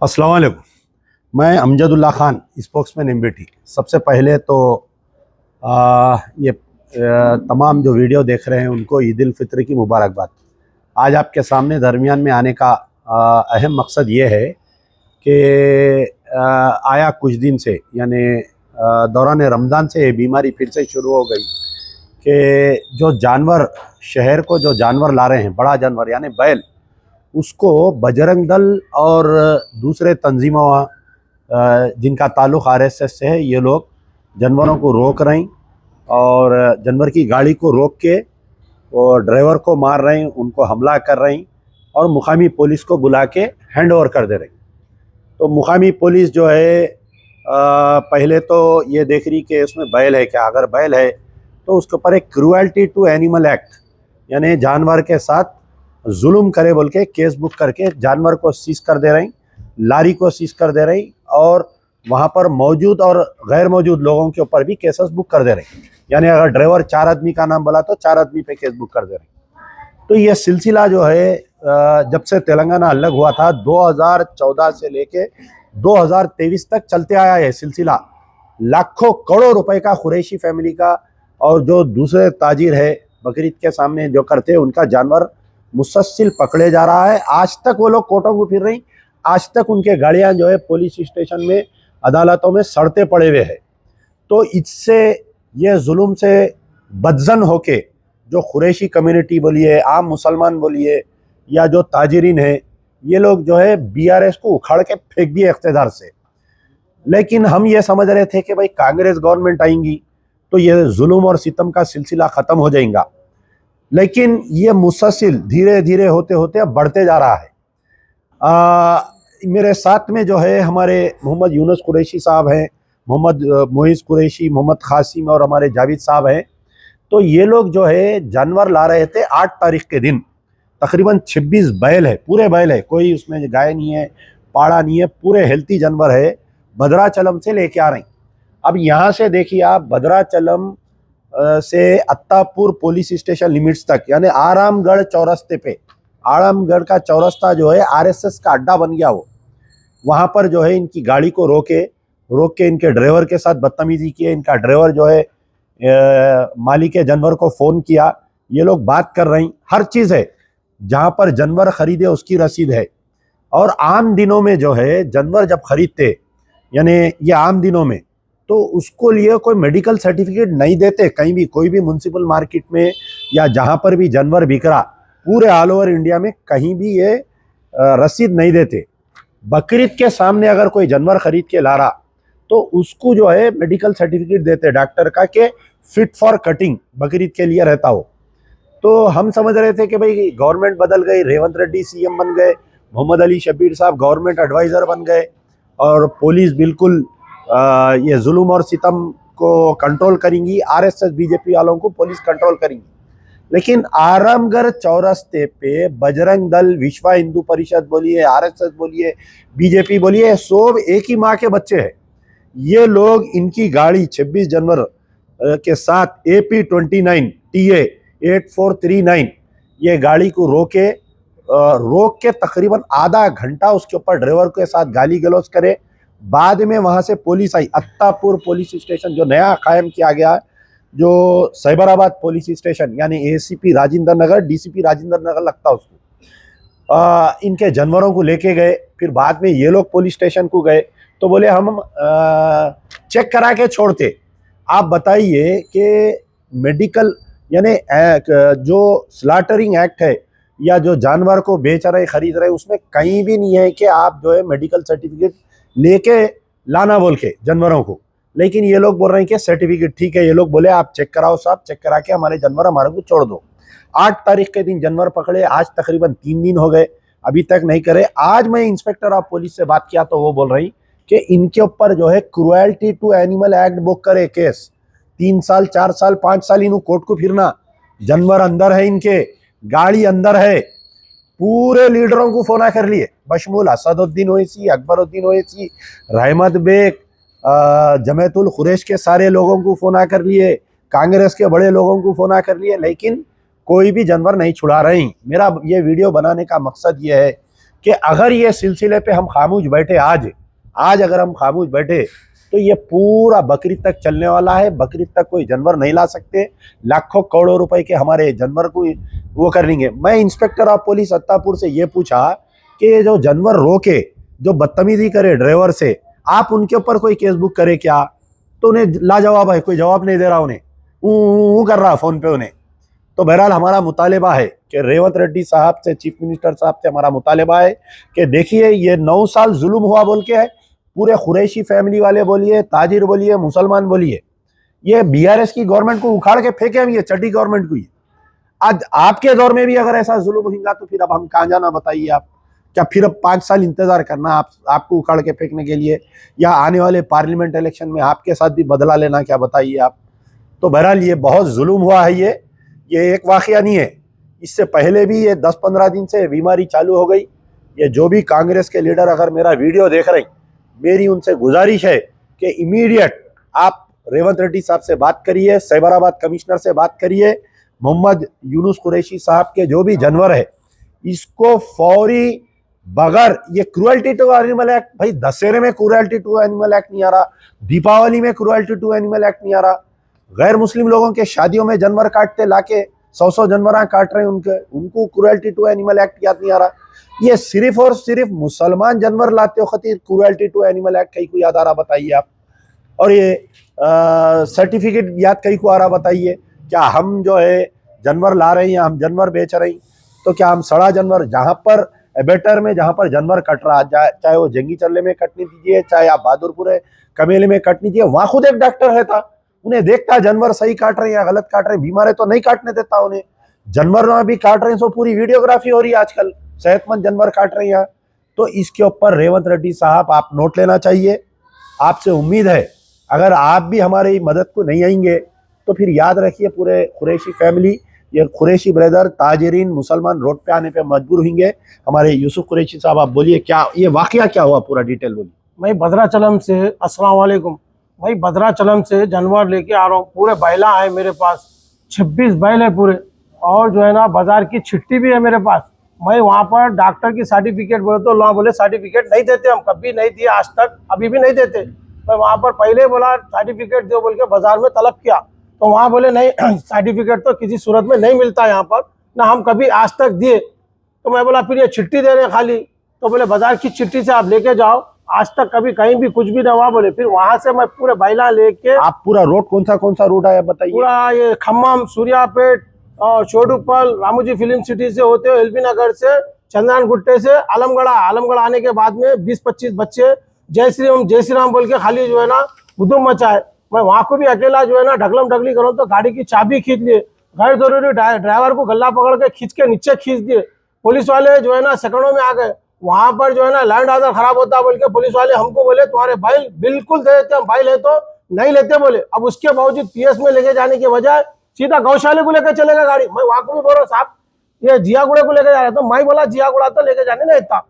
अस्सलाम वालेकुम। मैं अमजदुल्ला ख़ान, स्पोक्समैन एमबीटी। सबसे पहले तो ये तमाम जो वीडियो देख रहे हैं उनको ईद उल फित्र की मुबारकबाद। आज आपके सामने दरमियान में आने का अहम मकसद ये है कि आया कुछ दिन से यानी दौरान रमज़ान से ये बीमारी फिर से शुरू हो गई कि जो जानवर शहर को जो जानवर ला रहे हैं, बड़ा जानवर यानी बैल, उसको बजरंग दल और दूसरे तंजीमों जिनका ताल्लुक़ आरएसएस से है, ये लोग जानवरों को रोक रहे हैं और जानवर की गाड़ी को रोक के और ड्राइवर को मार रहे हैं, उनको हमला कर रहे हैं और मुकामी पुलिस को बुला के हैंड ओवर कर दे रहे हैं। तो मुकामी पुलिस जो है पहले तो ये देख रही कि उसमें बैल है क्या। अगर बैल है तो उसके ऊपर एक क्रूएल्टी टू एनिमल एक्ट यानी जानवर के साथ जुल्म करे बोल के केस बुक करके जानवर को सीज कर दे रही, लारी को सीज कर दे रही और वहाँ पर मौजूद और गैर मौजूद लोगों के ऊपर भी केसेस बुक कर दे रही। यानी अगर ड्राइवर 4 आदमी का नाम बोला तो 4 आदमी पे केस बुक कर दे रही। तो ये सिलसिला जो है जब से तेलंगाना अलग हुआ था 2014 से लेके 2023 तक चलते आया है सिलसिला। लाखों करोड़ रुपए का कुरैशी फैमिली का और जो दूसरे ताजिर है बकरीद के सामने जो करते हैं उनका जानवर मुसलसल पकड़े जा रहा है। आज तक वो लोग कोर्टों को फिर रही, आज तक उनके गाड़ियां जो है पुलिस स्टेशन में, अदालतों में सड़ते पड़े हुए हैं। तो इससे ये जुल्म से बदजन होके जो कुरैशी कम्युनिटी बोलिए, आम मुसलमान बोलिए या जो ताजिरीन है, ये लोग जो है बीआरएस को उखाड़ के फेंक दिए इख्तिदार से। लेकिन हम ये समझ रहे थे कि भाई कांग्रेस गवर्नमेंट आएंगी तो ये जुल्म और सितम का सिलसिला ख़त्म हो जाएगा, लेकिन ये मुसलसल धीरे धीरे होते होते अब बढ़ते जा रहा है। मेरे साथ में जो है हमारे मोहम्मद यूनुस कुरैशी साहब हैं, मोहम्मद मोइज़ कुरैशी, मोहम्मद कासिम और हमारे जावेद साहब हैं। तो ये लोग जो है जानवर ला रहे थे 8 तारीख के दिन। तकरीबन 26 बैल है, पूरे बैल है, कोई उसमें गाय नहीं है, पाड़ा नहीं है, पूरे हेल्थी जानवर है। भद्राचलम से लेके आ रहे हैं। अब यहाँ से देखिए आप, भद्राचलम से अत्तापुर पुलिस स्टेशन लिमिट्स तक यानी आरामगढ़ चौरस्ते पे, आरामगढ़ का चौरस्ता जो है आरएसएस का अड्डा बन गया। वो वहाँ पर जो है इनकी गाड़ी को रोक के इनके ड्राइवर के साथ बदतमीजी की है। इनका ड्राइवर जो है मालिक जानवर को फ़ोन किया, ये लोग बात कर रहे हैं, हर चीज़ है। जहाँ पर जानवर खरीदे उसकी रसीद है। और आम दिनों में जो है जानवर जब खरीदते यानी ये आम दिनों में, तो उसको लिए कोई मेडिकल सर्टिफिकेट नहीं देते कहीं भी, कोई भी म्युनिसिपल मार्केट में या जहाँ पर भी जानवर बिक रहा, पूरे ऑल ओवर इंडिया में कहीं भी ये रसीद नहीं देते। बकरीद के सामने अगर कोई जानवर खरीद के ला रहा तो उसको जो है मेडिकल सर्टिफिकेट देते डॉक्टर का कि फिट फॉर कटिंग बकरीद के लिए रहता हो। तो हम समझ रहे थे कि भाई गवर्नमेंट बदल गई, रेवंत रेड्डी सीएम बन गए, मोहम्मद अली शब्बीर साहब गवर्नमेंट एडवाइज़र बन गए और पुलिस बिल्कुल ये जुल्म और सितम को कंट्रोल करेंगी, आरएसएस बीजेपी वालों को पुलिस कंट्रोल करेंगी। लेकिन आरामगढ़ चौरस्ते पे बजरंग दल, विश्व हिंदू परिषद बोलिए, आरएसएस बोलिए, बीजेपी बोलिए, सब एक ही माँ के बच्चे हैं। ये लोग इनकी गाड़ी 26 जनवरी के साथ AP29 TA 8439 ये गाड़ी को रोक के तकरीबन आधा घंटा उसके ऊपर ड्राइवर के साथ गाली गलौज करे। बाद में वहाँ से पुलिस आई, अत्तापुर पुलिस स्टेशन जो नया कायम किया गया, जो साइबराबाद पुलिस स्टेशन यानी ACP राजेंद्र नगर, DCP राजेंद्र नगर लगता उसको। इनके जानवरों को लेके गए। फिर बाद में ये लोग पुलिस स्टेशन को गए तो बोले हम चेक करा के छोड़ते। आप बताइए कि मेडिकल यानी जो स्लॉटरिंग एक्ट है या जो जानवर को बेच रहे खरीद रहे, उसमें कहीं भी नहीं है कि आप जो है मेडिकल सर्टिफिकेट लेके लाना बोल के जानवरों को। लेकिन ये लोग बोल रहे हैं कि सर्टिफिकेट ठीक है। ये लोग बोले आप चेक कराओ साहब, चेक करा के हमारे जानवर हमारे को छोड़ दो। 8 तारीख के दिन जानवर पकड़े, आज तकरीबन 3 दिन हो गए, अभी तक नहीं करे। आज मैं इंस्पेक्टर ऑफ पुलिस से बात किया तो वो बोल रही कि इनके ऊपर जो है cruelty to animal act book करे केस। 3 साल 4 साल 5 साल इन्हों कोर्ट को फिरना, जानवर अंदर है, इनके गाड़ी अंदर है। पूरे लीडरों को फोना कर लिए, बशमूल असदुद्दीन ओवैसी, अकबरुद्दीन ओवैसी, रहमत बेग, जमातुल कुरैश के सारे लोगों को फोना कर लिए, कांग्रेस के बड़े लोगों को फोना कर लिए, लेकिन कोई भी जानवर नहीं छुड़ा रहे हैं। मेरा ये वीडियो बनाने का मकसद ये है कि अगर ये सिलसिले पे हम खामोश बैठे आज अगर हम खामोश बैठे तो ये पूरा बकरीद तक चलने वाला है। बकरीद तक कोई जानवर नहीं ला सकते, लाखों करोड़ों रुपए के हमारे जानवर को वो कर लेंगे। मैं इंस्पेक्टर ऑफ पुलिस अत्तापुर से ये पूछा कि जो जानवर रोके, जो बदतमीजी करे ड्राइवर से, आप उनके ऊपर कोई केस बुक करे क्या? तो उन्हें लाजवाब है, कोई जवाब नहीं दे रहा, उन्हें ऊ कर रहा फोन पे उन्हें। तो बहरहाल हमारा मुतालिबा है कि रेवंत रेड्डी साहब से, चीफ मिनिस्टर साहब से हमारा मुतालिबा है कि देखिए ये 9 साल जुल्म हुआ बोल के है, पूरे कुरैशी फैमिली वाले बोलिए, ताजिर बोलिए, मुसलमान बोलिए, ये बीआरएस की गवर्नमेंट को उखाड़ के फेंके हम, ये चड्डी गवर्नमेंट को। ही आज आपके दौर में भी अगर ऐसा जुल्म होगा तो फिर अब हम कहाँ जाना बताइए आप? क्या फिर अब 5 साल इंतजार करना आपको उखाड़ के फेंकने के लिए, या आने वाले पार्लियामेंट इलेक्शन में आपके साथ भी बदला लेना, क्या बताइए आप? तो बहरहाल ये बहुत जुल्म हुआ है। ये एक वाकया नहीं है, इससे पहले भी ये 10-15 दिन से बीमारी चालू हो गई। ये जो भी कांग्रेस के लीडर अगर मेरा वीडियो देख रहे हैं, मेरी उनसे गुजारिश है कि इमीडिएट आप रेवंत रेड्डी साहब से बात करिए, साइबराबाद कमिश्नर से बात करिए, मोहम्मद यूनुस कुरैशी साहब के जो भी जानवर है इसको फौरी, बगैर ये क्रूएल्टी टू एनिमल एक्ट, भाई दशहरे में क्रूएल्टी टू एनिमल एक्ट नहीं आ रहा, दीपावली में क्रूएल्टी टू एनिमल एक्ट नहीं आ रहा, गैर मुस्लिम लोगों के शादियों में जानवर काटते लाके 100 जानवर काट रहे हैं उनको क्रूएल्टी टू एनिमल एक्ट याद नहीं आ रहा। ये सिर्फ और सिर्फ मुसलमान जानवर लाते हो खातिर क्रूएल्टी टू एनिमल एक्ट कहीं को याद आ रहा बताइए आप? और ये सर्टिफिकेट याद कहीं को आ रहा बताइए? क्या हम जो है जानवर ला रहे हैं या हम जानवर बेच रहे हैं? तो क्या हम सड़ा जानवर, जहाँ पर एबेटर में जहाँ पर जानवर कट रहा, चाहे वो जंगी चल्ले में कटने दीजिए, चाहे आप बहादुरपुर कमेले में कटने दीजिए, वहां खुद एक डॉक्टर है था, उन्हें देखता जानवर सही काट रहे हैं या गलत काट रहे हैं, बीमार है तो नहीं काटने देता उन्हें। जानवर भी काट रहे हैं तो पूरी वीडियोग्राफी हो रही है आजकल, सेहतमंद जानवर काट रहे हैं। तो इसके ऊपर रेवंत रेड्डी साहब आप नोट लेना चाहिए। आपसे उम्मीद है अगर आप भी हमारी मदद को नहीं आएंगे तो फिर याद रखिए पूरे कुरैशी फैमिली, ये कुरैशी ब्रदर, ताजरीन, मुसलमान रोड पे आने पे मजबूर होंगे। हमारे यूसुफ कुरैशी साहब आप बोलिए, क्या ये वाकया क्या हुआ, पूरा डिटेल बोलिए। मैं भद्राचलम से, अस्सलाम वालेकुम, मैं भद्राचलम से जानवर लेके आ रहा हूँ, पूरे बैला है मेरे पास, 26 बैल है पूरे, और जो है ना बाजार की चिट्ठी भी है मेरे पास। मैं वहाँ पर डॉक्टर की सर्टिफिकेट बोले तो वहाँ बोले सर्टिफिकेट नहीं देते, हम कभी नहीं दिए आज तक, अभी भी नहीं देते। मैं वहाँ पर पहले बोला सर्टिफिकेट दो बोल के बाजार में तलब किया, तो वहाँ बोले नहीं सर्टिफिकेट तो किसी सूरत में नहीं मिलता यहाँ पर, ना हम कभी आज तक दिए। तो मैं बोला फिर ये चिट्ठी दे रहे हैं खाली, तो बोले बाजार की चिट्ठी से आप लेके जाओ, आज तक कभी कहीं भी कुछ भी ना हुआ बोले। फिर वहां से मैं पूरे बैला लेके, आप पूरा रोड कौन सा रूट है बताइए? पूरा ये खम्मम, सूर्यापेट और चोडुपल, रामोजी फिल्म सिटी से होते हुए एलबी नगर से, चंद्रान गुट्टे से आलमगढ़ आने के बाद में 20-25 बच्चे जय श्री राम बोल के खाली जो है ना हुदुम मचा है। मैं वहां को भी अकेला जो है ना ढकलम ढकली करूँ तो गाड़ी की चाबी खींच लिए, गैर जरूरी ड्राइवर को गला पकड़ के खींच के नीचे खींच दिए। पुलिस वाले जो है ना सेकंडों में आ गए। वहां पर जो है ना लैंड ऑर्डर खराब होता बोल के पुलिस वाले हमको बोले तुम्हारे बैल बिल्कुल दे देते, हम बैल है तो नहीं लेते बोले। अब उसके बावजूद पीएस में लेके जाने के बजाय सीधा गौशाले को लेकर चलेगा गाड़ी। मैं वहां को भी बोल रहा साहब ये जियागुड़ा को लेकर जा रहा, तो मैं बोला जियागुड़ा तो लेके जाने नहीं था,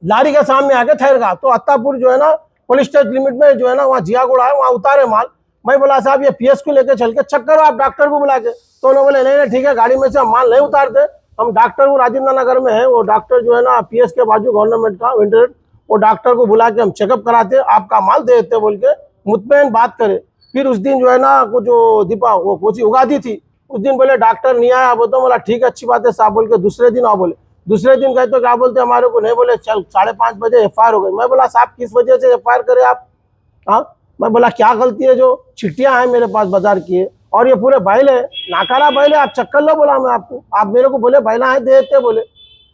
लारी के सामने आके ठहर गया। तो अत्तापुर जो है ना पुलिस स्टेशन लिमिट में जो है ना वहाँ जियागुड़ा है, वहाँ उतारे माल। मैं बोला साहब ये पीएस को लेकर चल के चेक करो आप डॉक्टर को बुला के, तो उन्होंने बोले नहीं ठीक है, गाड़ी में से हम माल नहीं उतारते, हम डॉक्टर वो राजेंद्र नगर में है, वो डॉक्टर जो है ना पीएस के बाजू गवर्नमेंट का वेंटिलेटर, वो डॉक्टर को बुला के हम चेकअप कराते, आपका माल दे देते बोल के मुतमैन बात करे। फिर उस दिन जो है ना वो जो दीपा वो कोची उगादी थी, उस दिन बोले डॉक्टर नहीं आया, वो तो बोला ठीक है अच्छी बात है साहब बोल के दूसरे दिन आओ बोले। दूसरे दिन गए तो क्या बोलते हमारे को नहीं, बोले चल 5:30 बजे एफआईआर हो गई। मैं बोला साहब किस वजह से एफआईआर करे आप? हाँ, मैं बोला क्या गलती है, जो चिट्ठियां हैं मेरे पास बाजार की और ये पूरे बैल है, नाकारा बैल है, आप चक्कर लो बोला मैं आपको, आप मेरे को बोले बैला है दे देते बोले।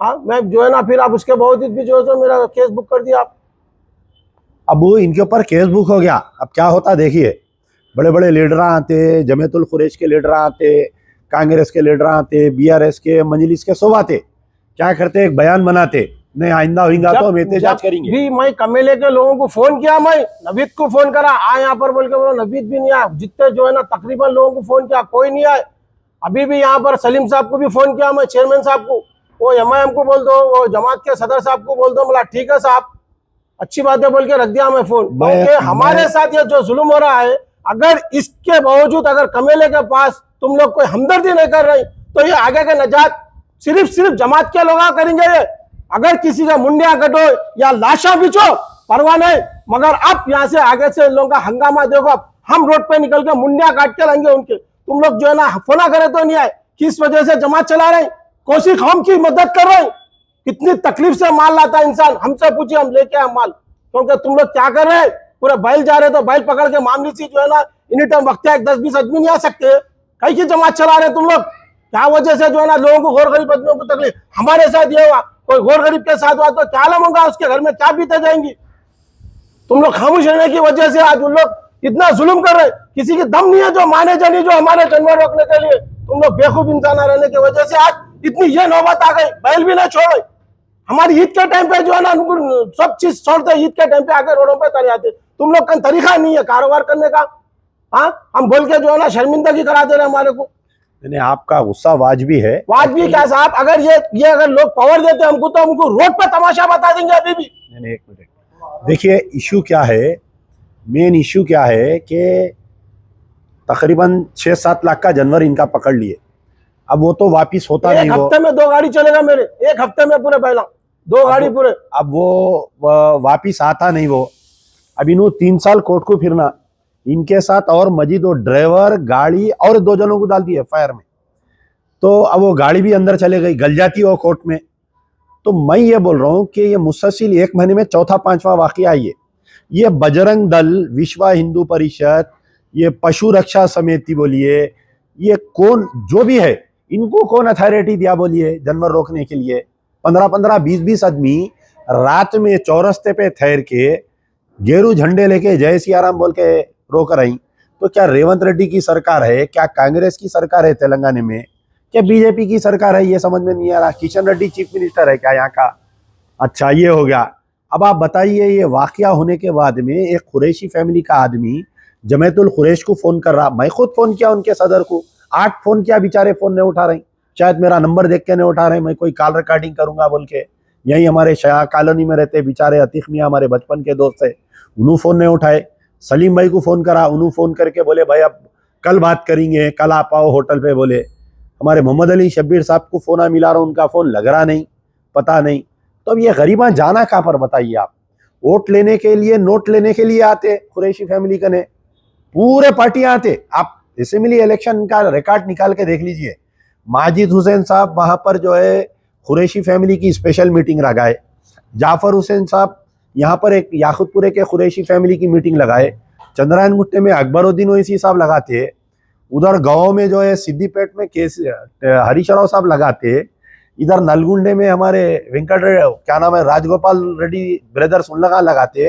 हाँ, मैं जो है ना फिर आप उसके बावजूद भी जो है मेरा केस बुक कर दिया आप। अब वो इनके ऊपर केस बुक हो गया। अब क्या होता देखिए, बड़े बड़े लीडर आते, जमीयतुल कुरैश के लीडर आते, कांग्रेस के लीडर आते, बीआरएस के, मजलिस के, सब आते, क्या करते एक बयान बनाते, नहीं आइंदा होगा तो हम एहतजाज करेंगे। भी मैं कमेले के लोगों को फोन किया, मैं नवीद को फोन करा आ यहाँ पर बोल के, बोलो नवीद भी नहीं आया। जितने जो है ना तकरीबन लोगों को फोन किया कोई नहीं आए। अभी भी यहाँ पर सलीम साहब को भी फोन किया मैं, चेयरमैन साहब को, वो एमआईएम को बोल दो, वो जमात के सदर साहब को बोल दो। बोला ठीक है साहब अच्छी बात है बोल के रख दिया मैं फोन। हमारे साथ ये जो जुल्म हो रहा है, अगर इसके बावजूद अगर कमेले के पास तुम लोग कोई हमदर्दी नहीं कर रही तो ये आगे का नजात सिर्फ जमात के लोग करेंगे। ये अगर किसी का मुंडिया कटो या लाशा बिचो परवाह नहीं, मगर अब यहाँ से आगे से इन लोगों का हंगामा देखो। हम रोड पे निकल के मुंडिया काट के लाएंगे उनके। तुम लोग जो है ना फोना करे तो नहीं आए, किस वजह से जमात चला रहे, कोसी कौम की मदद कर रहे, कितनी तकलीफ से माल लाता है इंसान, हमसे पूछिए हम लेके आए माल। क्योंकि तुम लोग क्या कर रहे हैं, पूरे बैल जा रहे तो बैल पकड़ के मामली सी जो है ना इन्हीं टाइम वक्त 10-20 आदमी नहीं आ सकते, कहीं की जमात चला रहे तुम लोग। क्या वजह से जो है ना लोगों को, गौर गरीब आदमियों को तकलीफ, हमारे साथ ये हुआ, कोई गौर गरीब के साथ हुआ तो क्या आलम होगा, उसके घर में क्या बीते जाएंगी। तुम लोग खामोश रहने की वजह से आज उन लोग इतना जुल्म कर रहे, किसी की दम नहीं है जो माने जानी जो हमारे जानवर रोकने के लिए। तुम लोग बेवकूफ इंसान रहने की वजह से आज इतनी ये नौबत आ गई, बैल भी ना छोड़े। हमारी ईद के टाइम पे जो है ना उनको सब चीज छोड़ते, ईद के टाइम पे आके रोडों पे तले आते। तुम लोग का तरीका नहीं है कारोबार करने का। हाँ, हम बोल के जो है ना शर्मिंदगी करा दे रहे हमारे को। नहीं, आपका गुस्सा वाजबी है। वाजबी क्या साहब, अगर ये अगर लोग पावर देते हमको तो हमको रोड पे तमाशा बता देंगे अभी भी। नहीं, एक मिनट देखिए, इशू क्या है, मेन इशू क्या है कि तकरीबन 6-7 लाख का जानवर इनका पकड़ लिए। अब वो तो वापिस होता नहीं, एक हफ्ते में 2 गाड़ी चलेगा मेरे, एक हफ्ते में पूरे पहला 2 गाड़ी पूरे। अब वो वापिस आता नहीं वो। अब इन्हों 3 साल कोर्ट को फिरना, इनके साथ और मजीद वो ड्राइवर गाड़ी और 2 जनों को डाल दिए फायर में। तो अब वो गाड़ी भी अंदर चले गई, गल जाती वो कोर्ट में। तो मैं ये बोल रहा हूँ कि ये मुसलसिल 1 महीने में 4था-5वां वाकया है। ये बजरंग दल, विश्व हिंदू परिषद, ये पशु रक्षा समिति बोलिए, ये कौन जो भी है, इनको कौन अथॉरिटी दिया बोलिए जानवर रोकने के लिए। 15-15, 20-20 आदमी रात में चौरस्ते पे ठहर के गेरू झंडे लेके जय सिया राम बोल के रोक रही। तो क्या रेवंत रेड्डी की सरकार है, क्या कांग्रेस की सरकार है तेलंगाना में, क्या बीजेपी की सरकार है, ये समझ में नहीं आ रहा। किशन रेड्डी चीफ मिनिस्टर है क्या यहाँ का? अच्छा, ये हो गया। अब आप बताइए, ये वाकया होने के बाद में एक कुरैशी फैमिली का आदमी जमैतुल कुरैश को फोन कर रहा। मैं खुद फोन किया उनके सदर को, 8 फोन किया, बेचारे फोन नहीं उठा रहे। शायद मेरा नंबर देख के नहीं उठा रहे, मैं कोई कॉल रिकॉर्डिंग करूंगा बोल के। यही हमारे शाह कॉलोनी में रहते बेचारे अतीक मियाँ, हमारे बचपन के दोस्त है, उन्होंने फोन नहीं उठाए। सलीम भाई को फोन करा, उन्होंने फोन करके बोले भाई अब कल बात करेंगे, कल आप आओ होटल पे बोले। हमारे मोहम्मद अली शब्बीर साहब को फोन मिला रहा, उनका फोन लग रहा नहीं, पता नहीं। तो अब ये गरीबा जाना कहाँ पर बताइए आप। वोट लेने के लिए, नोट लेने के लिए आते कुरैशी फैमिली कने, पूरे पार्टियां आते। आप असेंबली इलेक्शन का रिकॉर्ड निकाल के देख लीजिए। माजिद हुसैन साहब वहां पर जो है कुरैशी फैमिली की स्पेशल मीटिंग लगाए। जाफर हुसैन साहब यहाँ पर एक याकुतपुरे के कुरैशी फैमिली की मीटिंग लगाए। चंद्रायन गुट्टे में अकबरुद्दीन ओवैसी साहब लगाते। उधर गाँव में जो है सिद्दीपेट में हरीश राव साहब लगाते। इधर नलगुंडे में हमारे वेंकट क्या नाम है, राजगोपाल रेड्डी ब्रदर्स उन लगाते।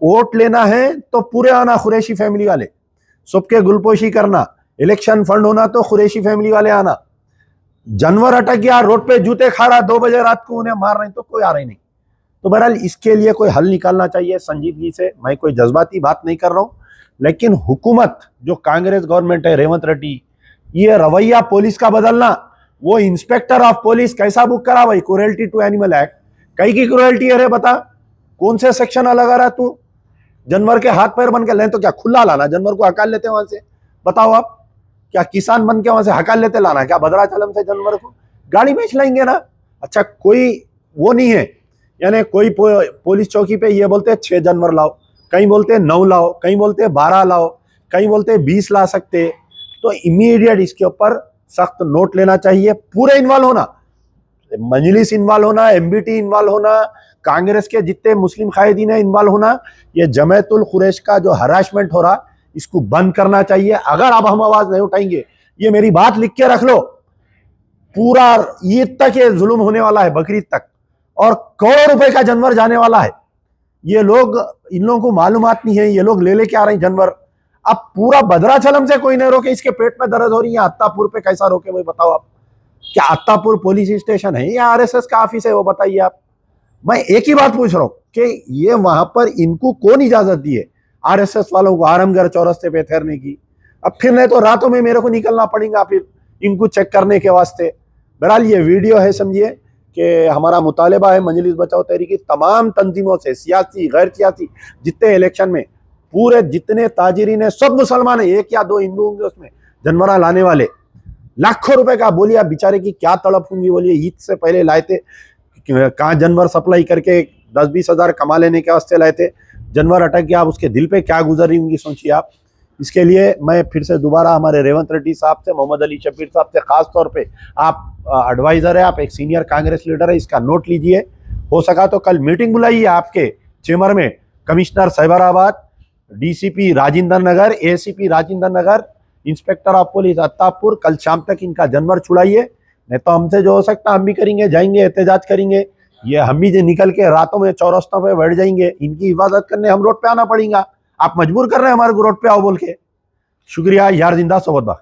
वोट लेना है तो पूरे आना कुरैशी फैमिली वाले, सबके गुलपोशी करना। इलेक्शन फंड होना तो कुरैशी फैमिली वाले आना। जानवर अटक गया, रोड पे जूते खा रहा, 2 बजे रात को उन्हें मार रहे तो कोई आ रही नहीं। तो बहरहाल इसके लिए कोई हल निकालना चाहिए संजीदगी से। मैं कोई जज्बाती बात नहीं कर रहा हूँ, लेकिन हुकूमत जो कांग्रेस गवर्नमेंट है, रेवंत रेड्डी, ये रवैया पुलिस का बदलना। वो इंस्पेक्टर ऑफ पुलिस कैसा बुक करा भाई, क्रुएल्टी टू एनिमल एक्ट, कई की क्रुएल्टी है रे बता, कौन से सेक्शन अलग आ रहा तू? जानवर के हाथ पैर बन के लें तो क्या खुला लाना, जानवर को हकाल लेते वहां से? बताओ आप, क्या किसान बन के वहां से हकाल लेते लाना क्या भद्राचलम से जानवर को? गाड़ी बेच लेंगे ना। अच्छा, कोई वो नहीं है, यानी कोई पुलिस चौकी पे ये बोलते 6 जानवर लाओ, कहीं बोलते 9 लाओ, कहीं बोलते 12 लाओ, कहीं बोलते 20 ला सकते। तो इमीडिएट इसके ऊपर सख्त नोट लेना चाहिए, पूरे इन्वॉल्व होना, मजलिस इन्वॉल्व होना, एमबीटी इन्वॉल्व होना, कांग्रेस के जितने मुस्लिम कायदीन है इन्वॉल्व होना। ये जमैतुल कुरैश का जो हरासमेंट हो रहा, इसको बंद करना चाहिए। अगर अब हम आवाज नहीं उठाएंगे, ये मेरी बात लिख के रख लो, पूरा ईद तक ये जुल्म होने वाला है, बकरीद तक, और करोड़ों रुपए का जानवर जाने वाला है। ये लोग, इन लोगों को मालूमात नहीं है, ये लोग ले लेके आ रहे हैं जानवर। अब पूरा भद्राचलम से कोई नहीं रोके, इसके पेट में दर्द हो रही है, अत्तापुर पे कैसा रोके भाई बताओ आप? क्या अत्तापुर पुलिस स्टेशन है या आरएसएस का ऑफिस है, वो बताइए आप। मैं एक ही बात पूछ रहा हूं कि ये वहां पर इनको कौन इजाजत दी है आरएसएस वालों को आरामगढ़ चौरस्ते पे ठहरने की? अब फिर नहीं तो रातों में मेरे को निकलना पड़ेगा फिर इनको चेक करने के वास्ते। बहरहाल ये वीडियो है, समझिए कि हमारा मुतालिबा है मजलिस बचाओ तहरीक की तमाम तंजीमों से, सियासी गैर सियासी जितने इलेक्शन में पूरे जितने ताजिरीन है, सब मुसलमान है, 1 या 2 हिंदू होंगे उसमें, जानवरा लाने वाले। लाखों रुपए का बोलिए, बेचारे की क्या तड़प होंगी बोलिए। ईद से पहले लाए थे, कहाँ जानवर सप्लाई करके 10-20 हज़ार कमा लेने के वास्ते लाए थे, जानवर अटक गया, आप उसके दिल पे क्या गुजर रही होंगी सोचिए आप। इसके लिए मैं फिर से दोबारा हमारे रेवंत रेड्डी साहब से, मोहम्मद अली शफीर साहब से, खास तौर पे आप एडवाइज़र है, आप एक सीनियर कांग्रेस लीडर है, इसका नोट लीजिए। हो सका तो कल मीटिंग बुलाइए आपके चेम्बर में, commissioner Cyberabad, DCP Rajendra Nagar, ACP Rajendra Nagar, inspector of police Attapur, कल शाम तक इनका जानवर छुड़ाइए। नहीं तो हमसे जो हो सकता हम भी करेंगे, जाएंगे एहतजाज करेंगे, ये हम भी जो निकल के रातों में चौरस्तों पे बैठ जाएंगे, इनकी हिफाजत करने हम रोड पे आना पड़ेगा। आप मजबूर कर रहे हैं हमारे को रोड पे आओ बोल के। शुक्रिया। यार जिंदा सोबत बा।